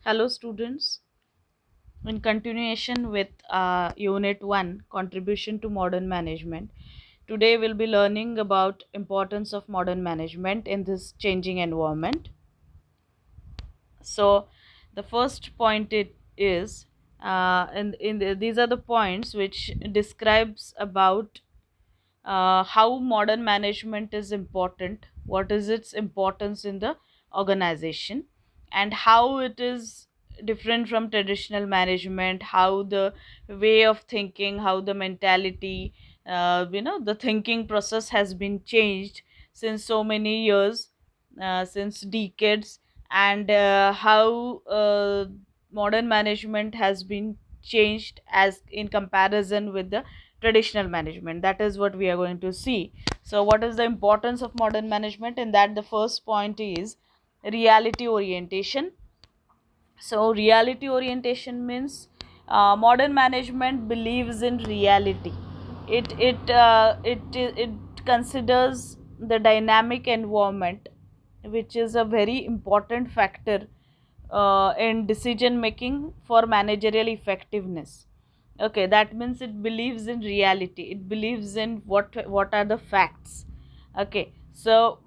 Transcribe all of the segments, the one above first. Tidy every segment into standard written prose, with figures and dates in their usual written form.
Hello, students. In continuation with Unit 1, Contribution to Modern Management, today we'll be learning about importance of modern management in this changing environment. So, the first point it is, these are the points which describes about how modern management is important, what is its importance in the organization, and how it is different from traditional management, how the way of thinking, how the mentality, the thinking process has been changed since so many years, since decades, and how modern management has been changed as in comparison with the traditional management. That is what we are going to see. So what is the importance of modern management? In that, the first point is reality orientation. So reality orientation means modern management believes in reality. It considers the dynamic environment, which is a very important factor in decision making for managerial effectiveness. Okay, that means it believes in reality, it believes in what are the facts. Okay, so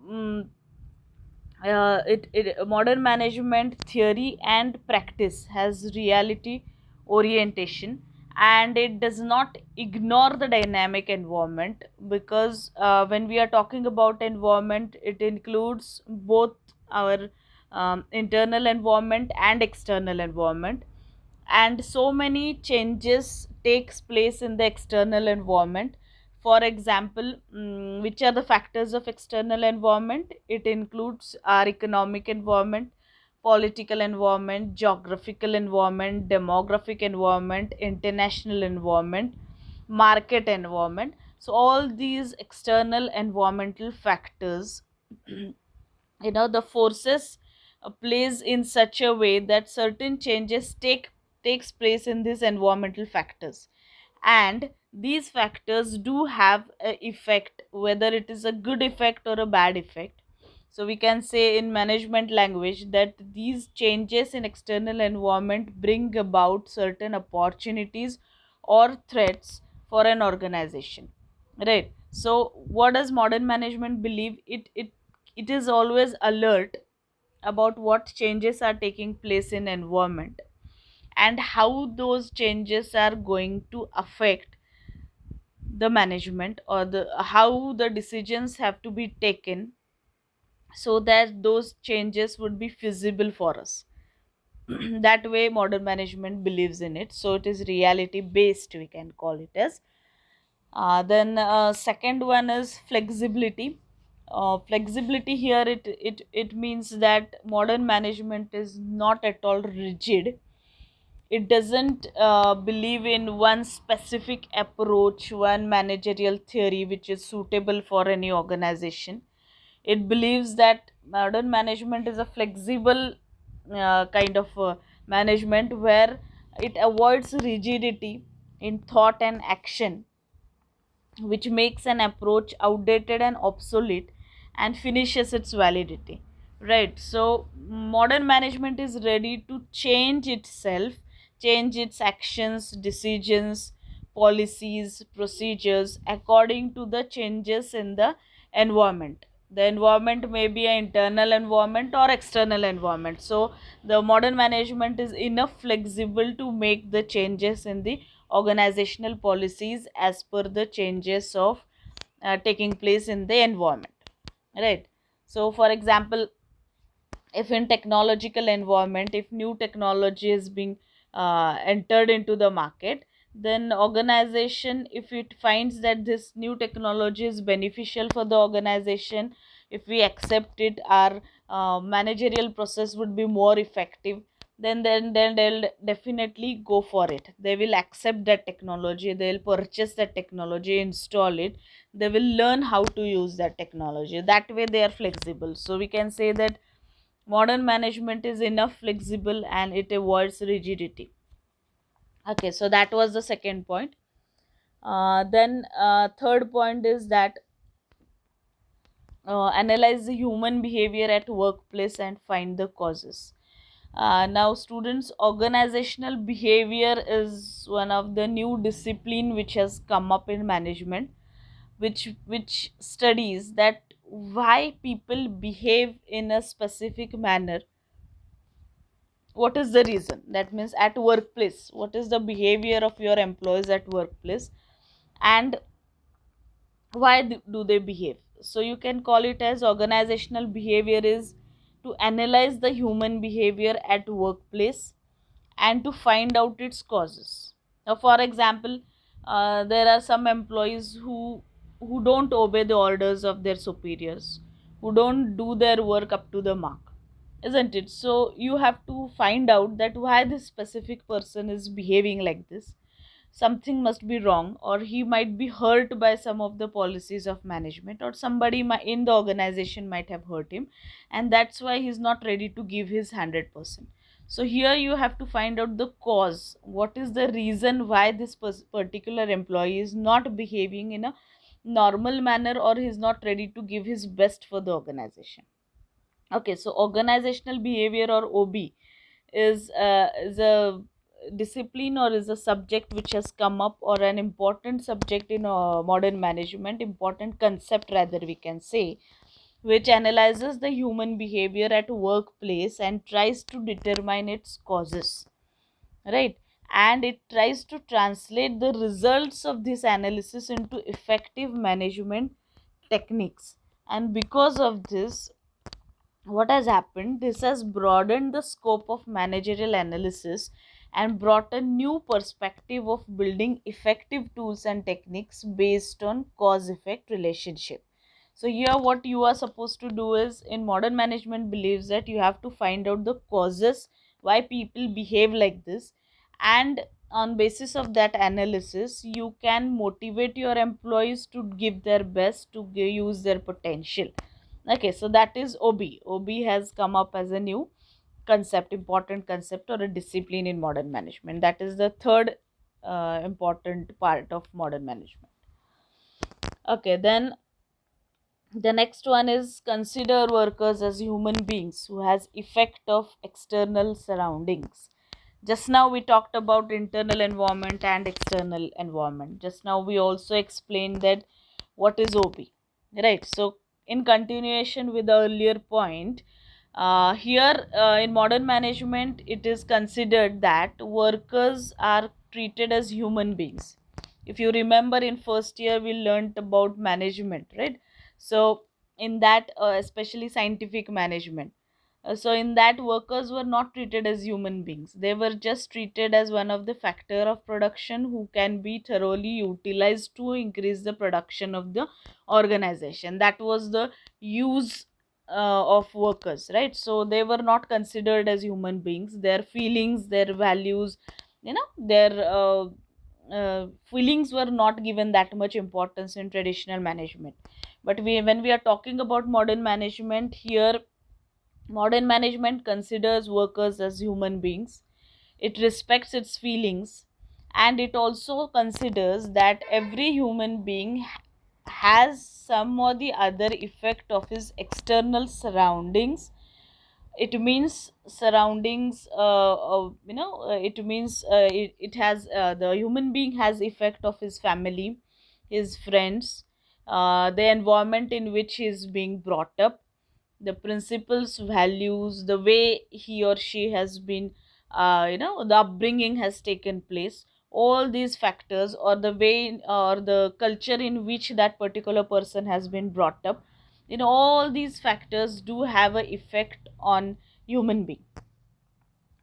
modern management theory and practice has reality orientation, and it does not ignore the dynamic environment, because when we are talking about environment, it includes both our internal environment and external environment, and so many changes takes place in the external environment. For example, which are the factors of external environment? It includes our economic environment, political environment, geographical environment, demographic environment, international environment, market environment. So all these external environmental factors, the forces plays in such a way that certain changes takes place in these environmental factors, and these factors do have a effect, whether it is a good effect or a bad effect. So we can say in management language that these changes in external environment bring about certain opportunities or threats for an organization, right? So what does modern management believe? It is always alert about what changes are taking place in environment, and how those changes are going to affect the management, or the how the decisions have to be taken so that those changes would be feasible for us. That way modern management believes in it, so it is reality based, we can call it as. Then second one is flexibility. Flexibility here, it means that modern management is not at all rigid. It doesn't believe in one specific approach, one managerial theory which is suitable for any organization. It believes that modern management is a flexible kind of management, where it avoids rigidity in thought and action, which makes an approach outdated and obsolete and finishes its validity, right? So modern management is ready to change itself, change its actions, decisions, policies, procedures according to the changes in the environment. The environment may be an internal environment or external environment, so the modern management is enough flexible to make the changes in the organizational policies as per the changes of taking place in the environment, right? So for example, if in technological environment, if new technology is being entered into the market, then organization, if it finds that this new technology is beneficial for the organization, if we accept it, our managerial process would be more effective, then they'll definitely go for it. They will accept that technology, they'll purchase that technology, install it, they will learn how to use that technology. That way they are flexible. So we can say that modern management is enough flexible and it avoids rigidity. Okay, so that was the second point. Then third point is that analyze the human behavior at workplace and find the causes. Now, students, organizational behavior is one of the new discipline which has come up in management, which studies that why people behave in a specific manner. What is the reason? That means at workplace, what is the behavior of your employees at workplace, and why do they behave? So you can call it as organizational behavior is to analyze the human behavior at workplace and to find out its causes. Now, for example, there are some employees who don't obey the orders of their superiors, who don't do their work up to the mark, isn't it? So you have to find out that why this specific person is behaving like this. Something must be wrong, or he might be hurt by some of the policies of management, or somebody in the organization might have hurt him, and that's why he's not ready to give his 100%. So here you have to find out the cause. What is the reason why this particular employee is not behaving in a normal manner, or he's not ready to give his best for the organization? Okay, so organizational behavior, or OB, is a discipline, or is a subject which has come up, or an important subject in modern management, important concept rather we can say, which analyzes the human behavior at workplace and tries to determine its causes, right? And it tries to translate the results of this analysis into effective management techniques. And because of this, what has happened, this has broadened the scope of managerial analysis and brought a new perspective of building effective tools and techniques based on cause effect relationship. So here what you are supposed to do is, in modern management believes that you have to find out the causes why people behave like this, and on basis of that analysis you can motivate your employees to give their best, to use their potential. Okay, so that is OB. OB has come up as a new concept, important concept, or a discipline in modern management. That is the third important part of modern management. Okay, then the next one is consider workers as human beings who has effect of external surroundings. Just now we talked about internal environment and external environment. Just now we also explained that what is OB, right? So in continuation with the earlier point, here in modern management it is considered that workers are treated as human beings. If you remember, in first year we learnt about management, right? So in that especially scientific management, so in that, workers were not treated as human beings. They were just treated as one of the factor of production who can be thoroughly utilized to increase the production of the organization. That was the use of workers, right? So they were not considered as human beings. Their feelings, their values, their feelings were not given that much importance in traditional management. But when we are talking about modern management here, modern management considers workers as human beings. It respects its feelings, and it also considers that every human being has some or the other effect of his external surroundings. It means surroundings, it means it has the human being has effect of his family, his friends, the environment in which he is being brought up, the principles, values, the way he or she has been, the upbringing has taken place. All these factors, or the way or the culture in which that particular person has been brought up, all these factors do have a effect on human being,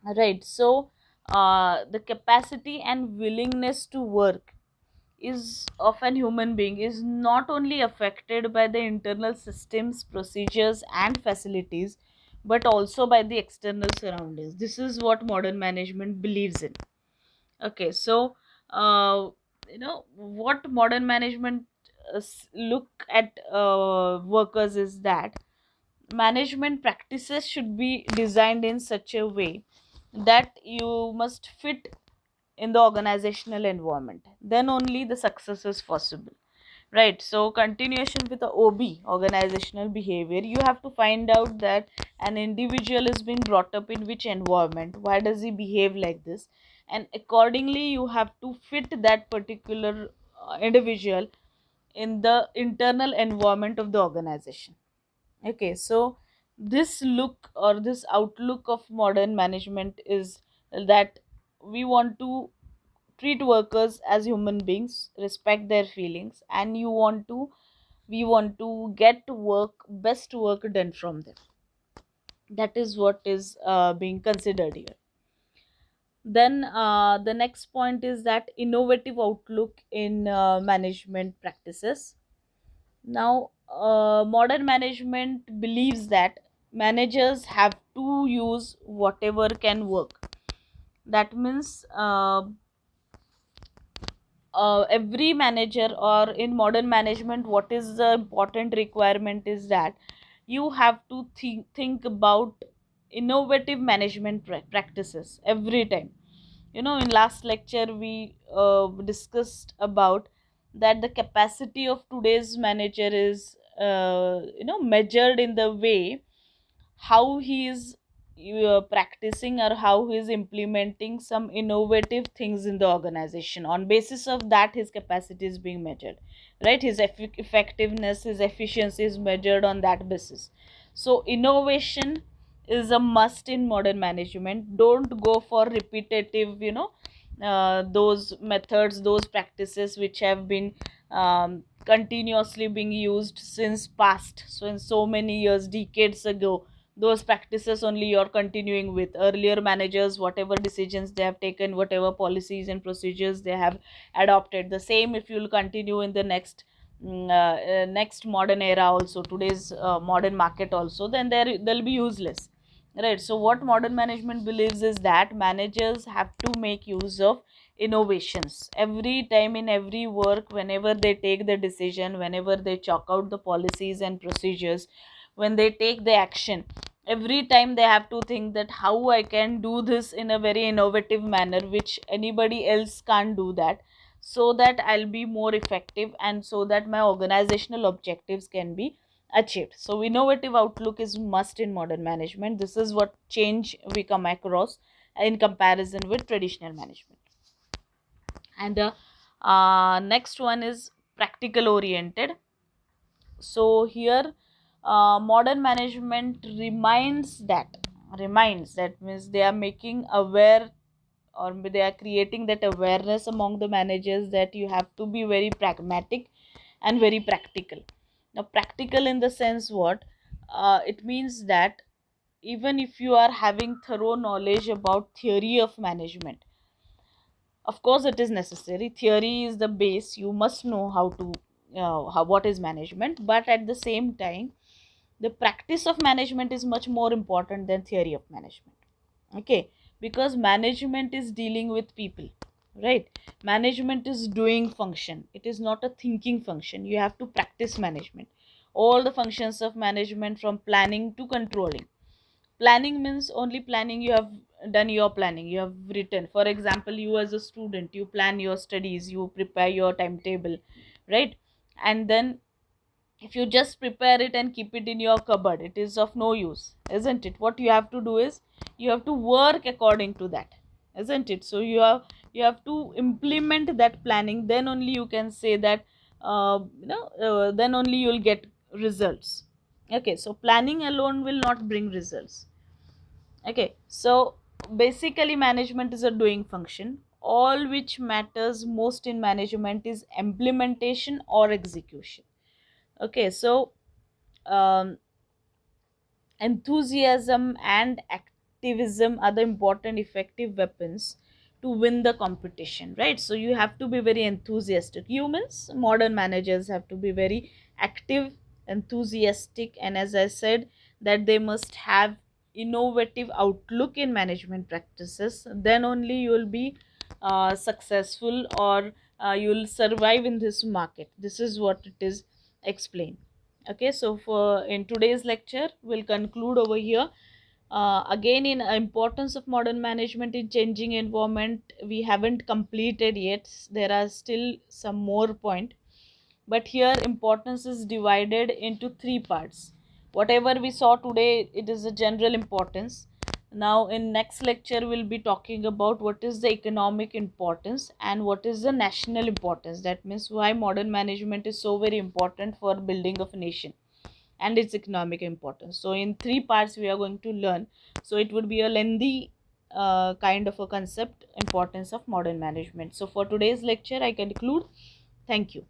right? So the capacity and willingness to work is of an human being is not only affected by the internal systems, procedures and facilities, but also by the external surroundings. This is what modern management believes in. Okay, so what modern management look at workers is that management practices should be designed in such a way that you must fit in the organizational environment. Then only the success is possible. Right, so continuation with the OB, organizational behavior, you have to find out that an individual is being brought up in which environment, why does he behave like this, and accordingly you have to fit that particular individual in the internal environment of the organization. Okay, so this look or this outlook of modern management is that we want to treat workers as human beings, respect their feelings, and we want to get work best work done from them. That is what is being considered here. Then the next point is that innovative outlook in management practices. Now, modern management believes that managers have to use whatever can work. That means every manager, or in modern management, what is the important requirement is that you have to think about innovative management practices every time. In last lecture we discussed about that the capacity of today's manager is measured in the way how he is practicing or how he is implementing some innovative things in the organization. On basis of that, his capacity is being measured, right? His effectiveness, his efficiency is measured on that basis. So innovation is a must in modern management. Don't go for repetitive, those methods, those practices which have been continuously being used since past, so in so many years, decades ago. Those practices only you're continuing with earlier managers, whatever decisions they have taken, whatever policies and procedures they have adopted, the same if you'll continue in the next modern era also, today's modern market also, then they'll be useless, right? So what modern management believes is that managers have to make use of innovations every time in every work. Whenever they take the decision, whenever they chalk out the policies and procedures, when they take the action, every time they have to think that how I can do this in a very innovative manner which anybody else can't do that, so that I'll be more effective and so that my organizational objectives can be achieved. So innovative outlook is must in modern management. This is what change we come across in comparison with traditional management. And next one is practical oriented. So here modern management reminds that means they are making aware, or they are creating that awareness among the managers that you have to be very pragmatic and very practical. Now practical in the sense what, it means that even if you are having thorough knowledge about theory of management, of course it is necessary, theory is the base, you must know how to what is management, but at the same time the practice of management is much more important than theory of management. Okay, because management is dealing with people, right? Management is doing function, it is not a thinking function. You have to practice management, all the functions of management, from planning to controlling. Planning means only planning, you have done your planning, you have written, for example, you as a student, you plan your studies, you prepare your timetable, right? And then if you just prepare it and keep it in your cupboard, it is of no use, isn't it? What you have to do is you have to work according to that, isn't it? So you have to implement that planning, then only you can say that then only you'll get results. Okay, so planning alone will not bring results. Okay, so basically management is a doing function. All which matters most in management is implementation or execution. Okay, so um, enthusiasm and activism are the important effective weapons to win the competition, right? So you have to be very enthusiastic. Humans, modern managers, have to be very active, enthusiastic, and as I said, that they must have innovative outlook in management practices. Then only you will be successful, or you will survive in this market. This is what it is explained. Okay, so for in today's lecture we'll conclude over here. Again, in importance of modern management in changing environment, we haven't completed yet, there are still some more point. but here importance is divided into three parts. Whatever we saw today, it is a general importance. Now in next lecture we'll be talking about what is the economic importance and what is the national importance. That means why modern management is so very important for building of a nation and its economic importance. So in three parts we are going to learn, so it would be a lengthy kind of a concept, importance of modern management. So for today's lecture I conclude. Thank you.